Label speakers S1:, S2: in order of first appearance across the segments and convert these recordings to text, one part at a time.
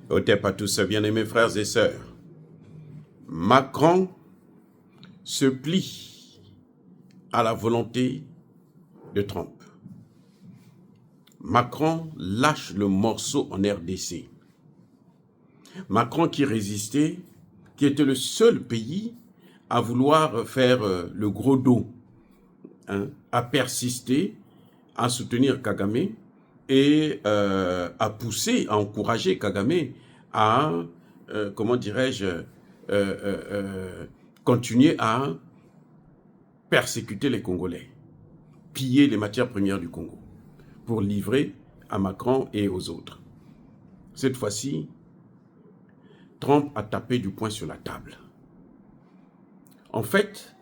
S1: Otep à tous, bien-aimés frères et sœurs. Macron se plie à la volonté de Trump. Macron lâche le morceau en RDC. Macron qui résistait, qui était le seul pays à vouloir faire le gros dos, à persister, à soutenir Kagame et à pousser, à encourager Kagame à, comment dirais-je, continuer à persécuter les Congolais, piller les matières premières du Congo pour livrer à Macron et aux autres. Cette fois-ci, Trump a tapé du poing sur la table. En fait,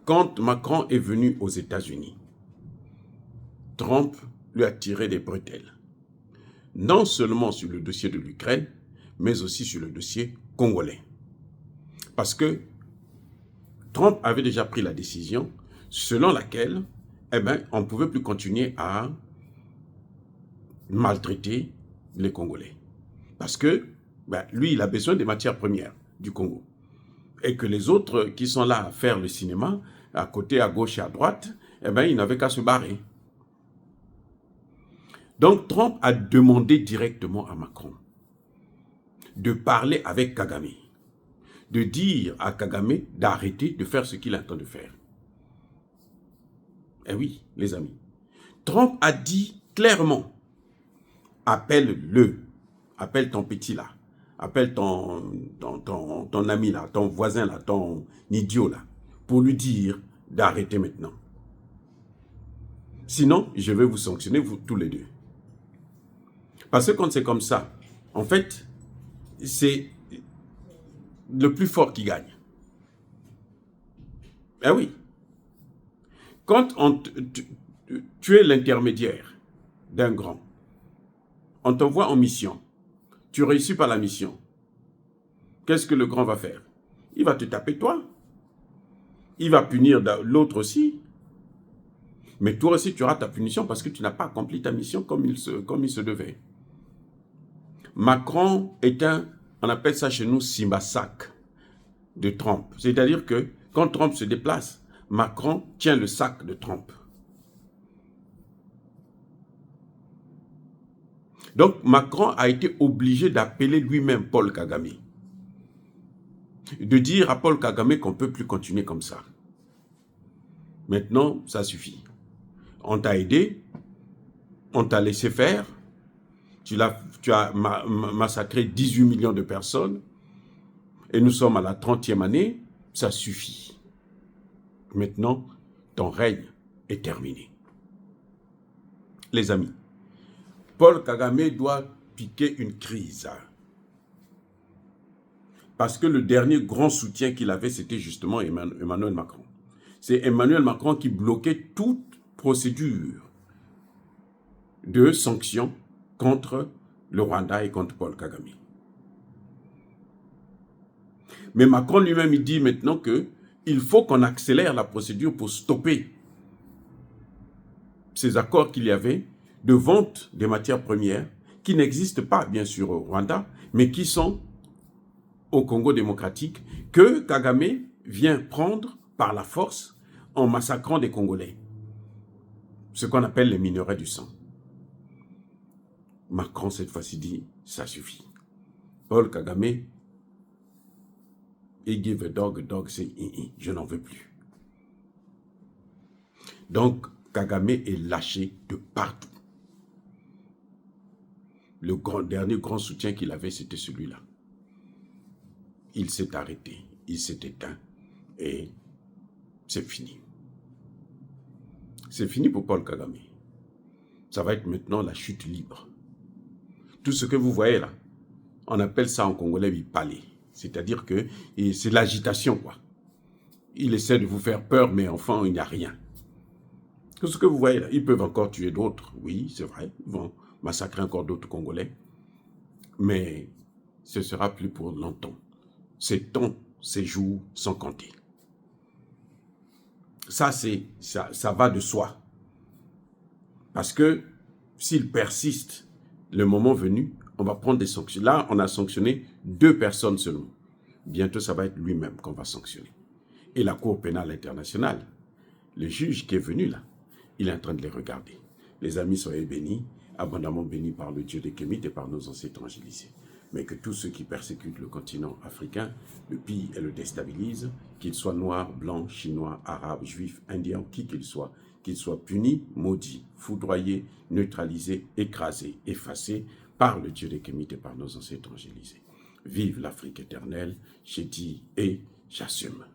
S1: quand Macron est venu aux États-Unis, Trump lui a tiré des bretelles. Non seulement sur le dossier de l'Ukraine, mais aussi sur le dossier congolais. Parce que Trump avait déjà pris la décision selon laquelle on ne pouvait plus continuer à maltraiter les Congolais. Parce que lui, il a besoin des matières premières du Congo. Et que les autres qui sont là à faire le cinéma, à côté, à gauche et à droite, ils n'avaient qu'à se barrer. Donc Trump a demandé directement à Macron de parler avec Kagame, de dire à Kagame d'arrêter de faire ce qu'il est en train de faire. Eh oui, les amis. Trump a dit clairement, appelle-le, appelle ton petit là, appelle ton ami là, ton voisin là, ton idiot là, pour lui dire d'arrêter maintenant. Sinon, je vais vous sanctionner, vous tous les deux. Parce que quand c'est comme ça, en fait, c'est le plus fort qui gagne. Eh oui. Quand tu es l'intermédiaire d'un grand, on t'envoie en mission, tu réussis pas la mission, qu'est-ce que le grand va faire? Il va te taper toi. Il va punir l'autre aussi. Mais toi aussi, tu auras ta punition parce que tu n'as pas accompli ta mission comme il se devait. Macron est on appelle ça chez nous, Simba-sac de Trump. C'est-à-dire que quand Trump se déplace, Macron tient le sac de Trump. Donc Macron a été obligé d'appeler lui-même Paul Kagame. De dire à Paul Kagame qu'on ne peut plus continuer comme ça. Maintenant, ça suffit. On t'a aidé, on t'a laissé faire, tu as massacré 18 millions de personnes, et nous sommes à la 30e année, ça suffit. Maintenant, ton règne est terminé. Les amis, Paul Kagame doit piquer une crise. Parce que le dernier grand soutien qu'il avait, c'était justement Emmanuel Macron. C'est Emmanuel Macron qui bloquait toute procédure de sanctions contre le Rwanda et contre Paul Kagame. Mais Macron lui-même, il dit maintenant qu'il faut qu'on accélère la procédure pour stopper ces accords qu'il y avait de vente des matières premières qui n'existent pas, bien sûr, au Rwanda, mais qui sont au Congo démocratique, que Kagame vient prendre par la force en massacrant des Congolais. Ce qu'on appelle les minerais du sang. Macron, cette fois-ci, dit, ça suffit. Paul Kagame, he give a dog say, je n'en veux plus. Donc, Kagame est lâché de partout. Le dernier grand soutien qu'il avait, c'était celui-là. Il s'est arrêté, il s'est éteint et c'est fini. C'est fini pour Paul Kagame. Ça va être maintenant la chute libre. Tout ce que vous voyez là, on appelle ça en congolais palais. C'est-à-dire que c'est l'agitation, quoi. Il essaie de vous faire peur, mais enfin, il n'y a rien. Tout ce que vous voyez là, ils peuvent encore tuer d'autres. Oui, c'est vrai. Ils vont massacrer encore d'autres Congolais. Mais ce ne sera plus pour longtemps. Ces jours sont comptés. Ça va de soi. Parce que s'il persiste, le moment venu, On va prendre des sanctions. Là, on a sanctionné 2 personnes seulement. Bientôt, ça va être lui-même qu'on va sanctionner. Et la Cour pénale internationale, le juge qui est venu là, il est en train de les regarder. Les amis, soyez bénis, abondamment bénis par le Dieu des Kémites et par nos ancêtres angélisés. Mais que tous ceux qui persécutent le continent africain le pillent et le déstabilisent, qu'ils soient noirs, blancs, chinois, arabes, juifs, indiens, qui qu'ils soient punis, maudits, foudroyés, neutralisés, écrasés, effacés par le Dieu des Kémites et par nos ancêtres angélisés. Vive l'Afrique éternelle, j'ai dit et j'assume.